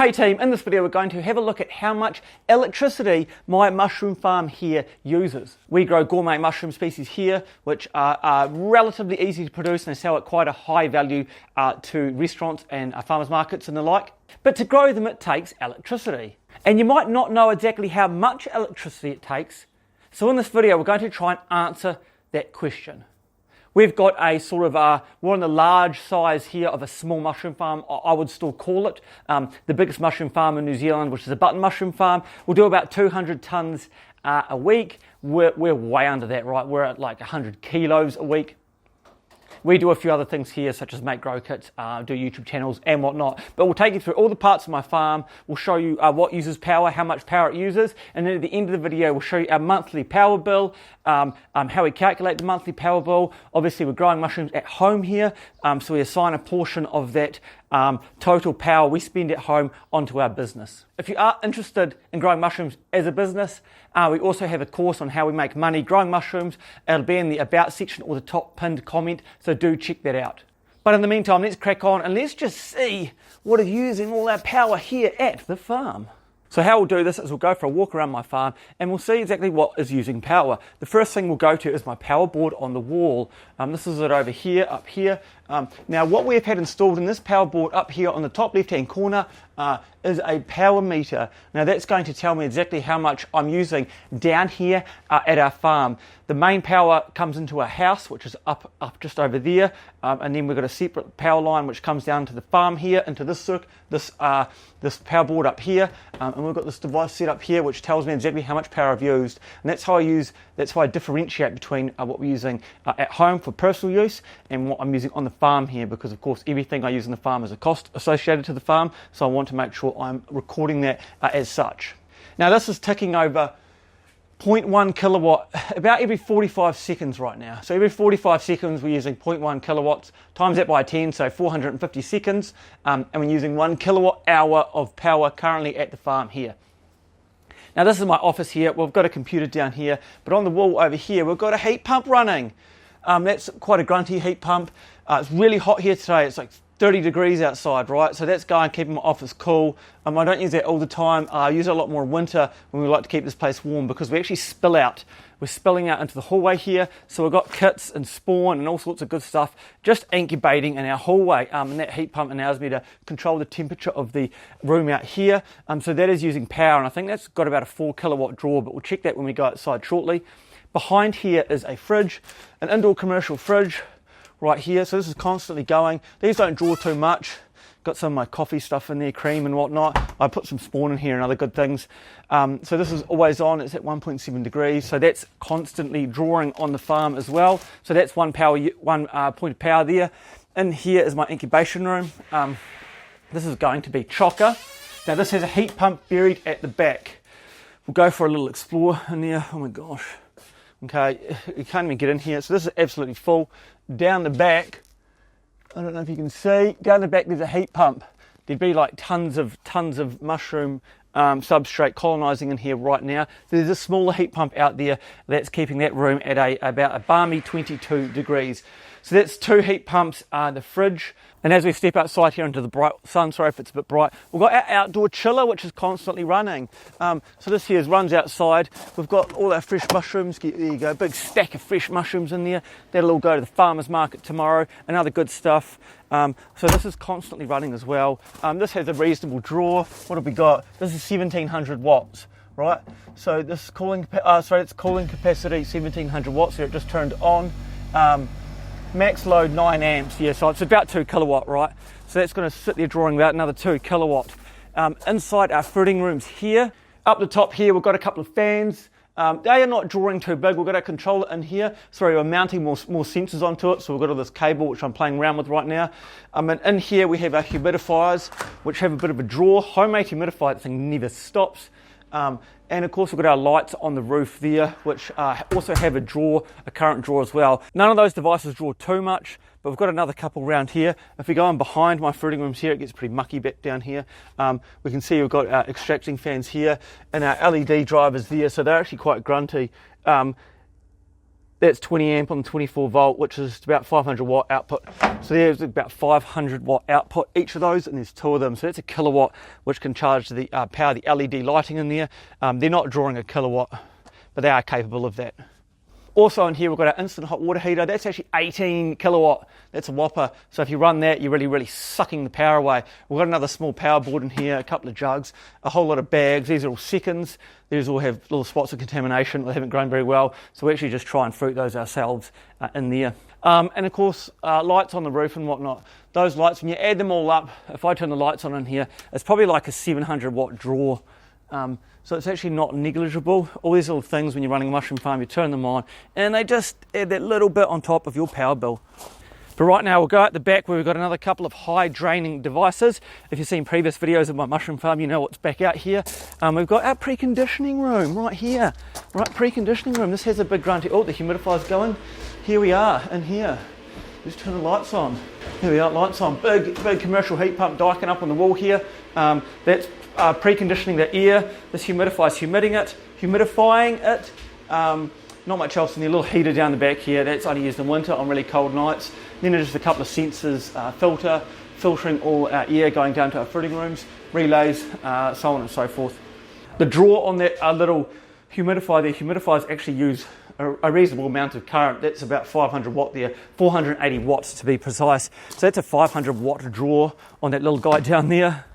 Hey team, in this video we're going to have a look at how much electricity my mushroom farm here uses. We grow gourmet mushroom species here which are relatively easy to produce and they sell at quite a high value to restaurants and farmers markets and the like. But to grow them it takes electricity. And you might not know exactly how much electricity it takes. So in this video we're going to try and answer that question. We've got a sort of, we're on the large size here of a small mushroom farm, I would still call it. The biggest mushroom farm in New Zealand, which is a button mushroom farm, will do about 200 tonnes a week. We're way under that, right? We're at like 100 kilos a week. We do a few other things here, such as make grow kits, do YouTube channels and whatnot. But we'll take you through all the parts of my farm. We'll show you what uses power, how much power it uses. And then at the end of the video, we'll show you our monthly power bill, how we calculate the monthly power bill. Obviously, we're growing mushrooms at home here. So we assign a portion of that total power we spend at home onto our business. If you are interested in growing mushrooms as a business, we also have a course on how we make money growing mushrooms. It'll be in the About section or the top pinned comment, so do check that out. But in the meantime, let's crack on and let's just see what is using all our power here at the farm. So how we'll do this is we'll go for a walk around my farm and we'll see exactly what is using power. The first thing we'll go to is my power board on the wall. This is it over here, up here. Now what we've had installed in this power board up here on the top left hand corner is a power meter. Now that's going to tell me exactly how much I'm using down here at our farm. The main power comes into our house, which is up just over there, and then we've got a separate power line which comes down to the farm here into this power board up here, and we've got this device set up here which tells me exactly how much power I've used, and that's how I differentiate between what we're using at home for personal use and what I'm using on the farm here, because of course everything I use on the farm is a cost associated to the farm, so I want to make sure I'm recording that as such. Now this is ticking over 0.1 kilowatt about every 45 seconds right now. So every 45 seconds we're using 0.1 kilowatts, times that by 10, so 450 seconds, and we're using 1 kilowatt hour of power currently at the farm here. Now this is my office here. We've got a computer down here, but on the wall over here we've got a heat pump running. That's quite a grunty heat pump. It's really hot here today. It's like 30 degrees outside, right? So that's going keeping my office cool. I don't use that all the time. I use it a lot more in winter when we like to keep this place warm because we actually spill out. We're spilling out into the hallway here. So we've got kits and spawn and all sorts of good stuff just incubating in our hallway. And that heat pump allows me to control the temperature of the room out here. So that is using power, and I think that's got about a 4 kilowatt draw, but we'll check that when we go outside shortly. Behind here is a fridge, an indoor commercial fridge right here. So this is constantly going. These don't draw too much. Got some of my coffee stuff in there, cream and whatnot. I put some spawn in here and other good things. So this is always on. It's at 1.7 degrees. So that's constantly drawing on the farm as well. So that's one point of power there. In here is my incubation room. This is going to be chocker. Now this has a heat pump buried at the back. We'll go for a little explore in there. Oh my gosh. Okay, you can't even get in here. So this is absolutely full. Down the back, I don't know if you can see, down the back there's a heat pump. There'd be like tons of mushroom substrate colonizing in here right now. There's a smaller heat pump out there that's keeping that room at about a balmy 22 degrees. So that's two heat pumps, the fridge, and as we step outside here into the bright sun, sorry if it's a bit bright, we've got our outdoor chiller which is constantly running. So this here runs outside. We've got all our fresh mushrooms. There you go, big stack of fresh mushrooms in there. That'll all go to the farmer's market tomorrow and other good stuff. So this is constantly running as well. This has a reasonable draw. What have we got? This is 1700 watts. Right, so this cooling, it's cooling capacity 1700 watts. So it just turned on. Max load 9 amps, yeah, so it's about 2 kilowatt, right? So that's going to sit there drawing about another 2 kilowatt. Inside our fruiting rooms here, up the top here, we've got a couple of fans. They are not drawing too big. We've got a controller in here. Sorry, we're mounting more sensors onto it. So we've got all this cable, which I'm playing around with right now. And in here, we have our humidifiers, which have a bit of a draw. Homemade humidifier, that thing never stops. And of course we've got our lights on the roof there, which also have a current draw as well. None of those devices draw too much, but we've got another couple around here. If we go on behind my fruiting rooms here, it gets pretty mucky back down here. We can see we've got our extracting fans here and our LED drivers there, so they're actually quite grunty. That's 20 amp on 24 volt, which is about 500 watt output. So there's about 500 watt output each of those, and there's 2 of them. So that's a kilowatt, which can charge the power the LED lighting in there. They're not drawing a kilowatt, but they are capable of that. Also in here we've got our instant hot water heater. That's actually 18 kilowatt. That's a whopper. So if you run that, you're really sucking the power away. We've got another small power board in here, a couple of jugs, a whole lot of bags. These are all seconds. These all have little spots of contamination. They haven't grown very well. So we actually just try and fruit those ourselves in there. And of course, lights on the roof and whatnot. Those lights, when you add them all up, if I turn the lights on in here, it's probably like a 700 watt draw. So it's actually not negligible. All these little things when you're running a mushroom farm, you turn them on and they just add that little bit on top of your power bill. But right now we'll go at the back where we've got another couple of high draining devices. If you've seen previous videos of my mushroom farm, you know what's back out here. We've got our preconditioning room right here. Right, preconditioning room. This has a big grunty. Oh, the humidifier's going. Here we are in here. Just turn the lights on. Here we are, lights on. Big commercial heat pump diking up on the wall here. That's preconditioning the air. This humidifier's humidifying it. Not much else in there. A little heater down the back here. That's only used in winter on really cold nights. Then there's just a couple of sensors, filtering all our air going down to our fruiting rooms, relays, so on and so forth. The draw on that little humidifier there, humidifiers actually use a reasonable amount of current. That's about 500 watt there, 480 watts to be precise. So that's a 500 watt draw on that little guy down there.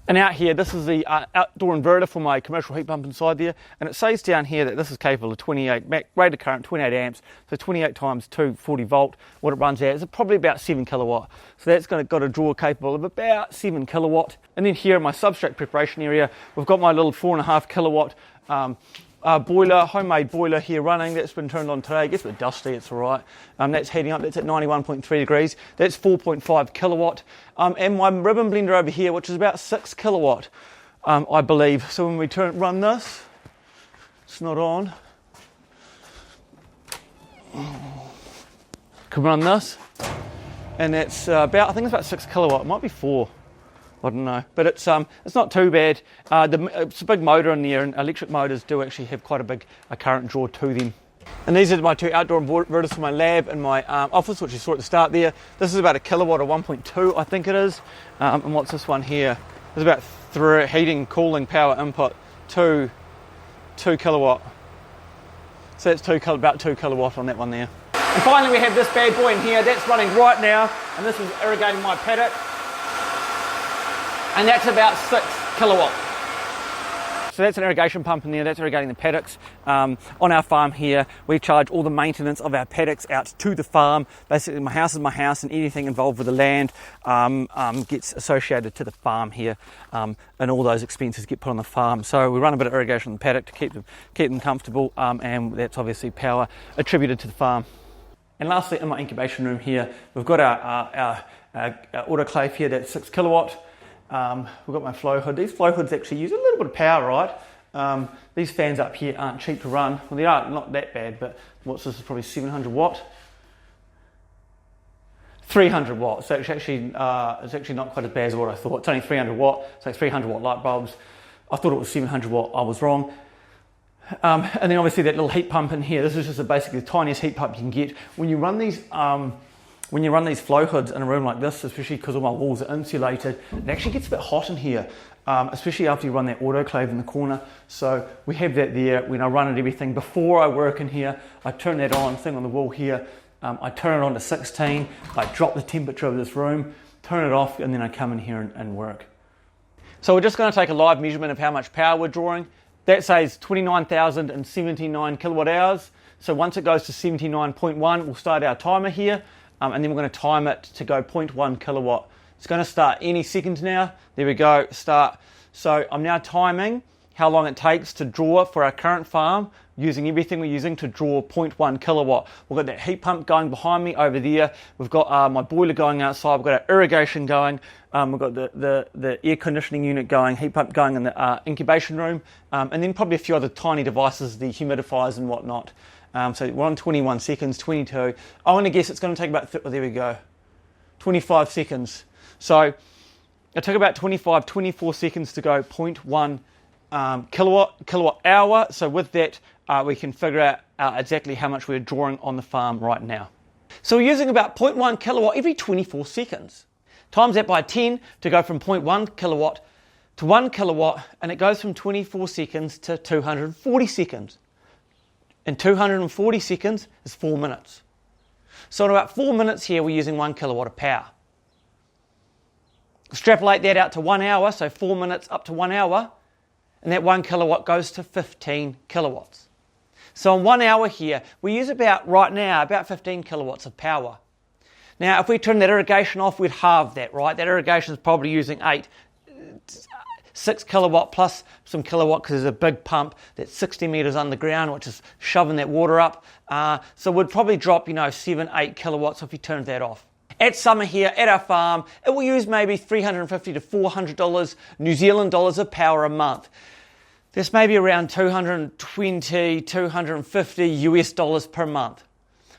And out here, this is the outdoor inverter for my commercial heat pump inside there. And it says down here that this is capable of 28 rated current, 28 amps. So 28 times 240 volt, what it runs at is probably about 7 kilowatt. So that's got a draw capable of about 7 kilowatt. And then here in my substrate preparation area, we've got my little 4.5 kilowatt boiler, homemade boiler here running. That's been turned on today. It gets a bit dusty, it's all right. That's heating up. That's at 91.3 degrees. That's 4.5 kilowatt. And my ribbon blender over here, which is about 6 kilowatt, I believe. So when we run this, it's not on. Can run this, and that's I think it's about 6 kilowatt. It might be 4. I don't know, but it's not too bad. It's a big motor in there, and electric motors do actually have quite a big current draw to them. And these are my 2 outdoor inverters for my lab and my office, which you saw at the start there. This is about a kilowatt or 1.2, I think it is. And what's this one here? It's about 3 heating, cooling, power input, 2 kilowatt. So that's about 2 kilowatt on that one there. And finally we have this bad boy in here. That's running right now, and this is irrigating my paddock. And that's about 6 kilowatt. So that's an irrigation pump in there, that's irrigating the paddocks. On our farm here, we charge all the maintenance of our paddocks out to the farm. Basically, my house is my house, and anything involved with the land gets associated to the farm here, and all those expenses get put on the farm. So we run a bit of irrigation on the paddock to keep them comfortable, and that's obviously power attributed to the farm. And lastly, in my incubation room here, we've got our autoclave here that's 6 kilowatt. We've got my flow hood. These flow hoods actually use a little bit of power, right? These fans up here aren't cheap to run. Well, they are not that bad, but what's this is probably 700 watt. 300 watts. So it's actually not quite as bad as what I thought. It's only 300 watt, so it's 300 watt light bulbs. I thought it was 700 watt. I was wrong. And then obviously that little heat pump in here. This is just basically the tiniest heat pump you can get. When you run these flow hoods in a room like this, especially because all my walls are insulated, it actually gets a bit hot in here, especially after you run that autoclave in the corner. So we have that there. When I run it, everything before I work in here, I turn that on, thing on the wall here. I turn it on to 16. I drop the temperature of this room, turn it off, and then I come in here and work. So we're just going to take a live measurement of how much power we're drawing. That says 29,079 kilowatt hours. So once it goes to 79.1, we'll start our timer here. And then we're going to time it to go 0.1 kilowatt. It's going to start any second now. There we go, start. So I'm now timing how long it takes to draw for our current farm, using everything we're using to draw 0.1 kilowatt. We've got that heat pump going behind me over there. We've got my boiler going outside. We've got our irrigation going. We've got the air conditioning unit going, heat pump going in the incubation room. And then probably a few other tiny devices, the humidifiers and whatnot. So we're on 21 seconds, 22. I want to guess it's going to take about, there we go, 25 seconds. So it took about 24 seconds to go 0.1 kilowatt hour. So with that, we can figure out exactly how much we're drawing on the farm right now. So we're using about 0.1 kilowatt every 24 seconds. Times that by 10 to go from 0.1 kilowatt to 1 kilowatt, and it goes from 24 seconds to 240 seconds. And 240 seconds is 4 minutes. So in about 4 minutes here, we're using 1 kilowatt of power. Extrapolate that out to 1 hour, so 4 minutes up to 1 hour, and that 1 kilowatt goes to 15 kilowatts. So in 1 hour here, we use right now about 15 kilowatts of power. Now, if we turn that irrigation off, we'd halve that, right? That irrigation is probably using 6 kilowatt plus some kilowatt because there's a big pump that's 60 meters underground, which is shoving that water up. So we'd probably drop, 7, 8 kilowatts if we turned that off. At summer here, at our farm, it will use maybe $350 to $400 New Zealand dollars of power a month. This may be around 220, 250 US dollars per month.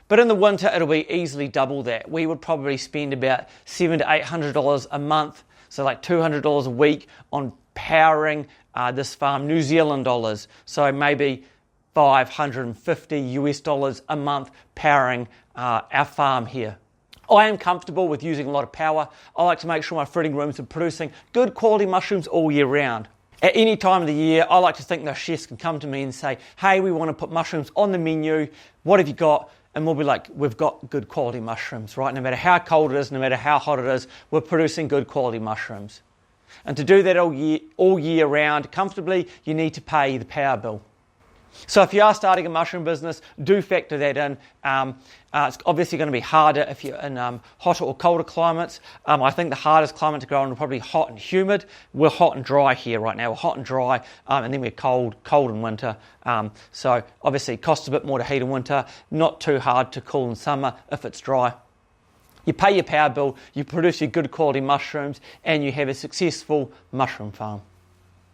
But in the winter, it'll be easily double that. We would probably spend about $700 to $800 a month, so like $200 a week on powering this farm, New Zealand dollars. So maybe 550 US dollars a month powering our farm here. I am comfortable with using a lot of power. I like to make sure my fruiting rooms are producing good quality mushrooms all year round. At any time of the year, I like to think those chefs can come to me and say, hey, we want to put mushrooms on the menu. What have you got? And we'll be like, we've got good quality mushrooms, right? No matter how cold it is, no matter how hot it is, we're producing good quality mushrooms. And to do that all year round comfortably, you need to pay the power bill. So if you are starting a mushroom business, do factor that in. It's obviously going to be harder if you're in hotter or colder climates. I think the hardest climate to grow in is probably hot and humid. We're hot and dry here right now. We're hot and dry, and then we're cold in winter. So obviously it costs a bit more to heat in winter, not too hard to cool in summer if it's dry. You pay your power bill, you produce your good quality mushrooms, and you have a successful mushroom farm.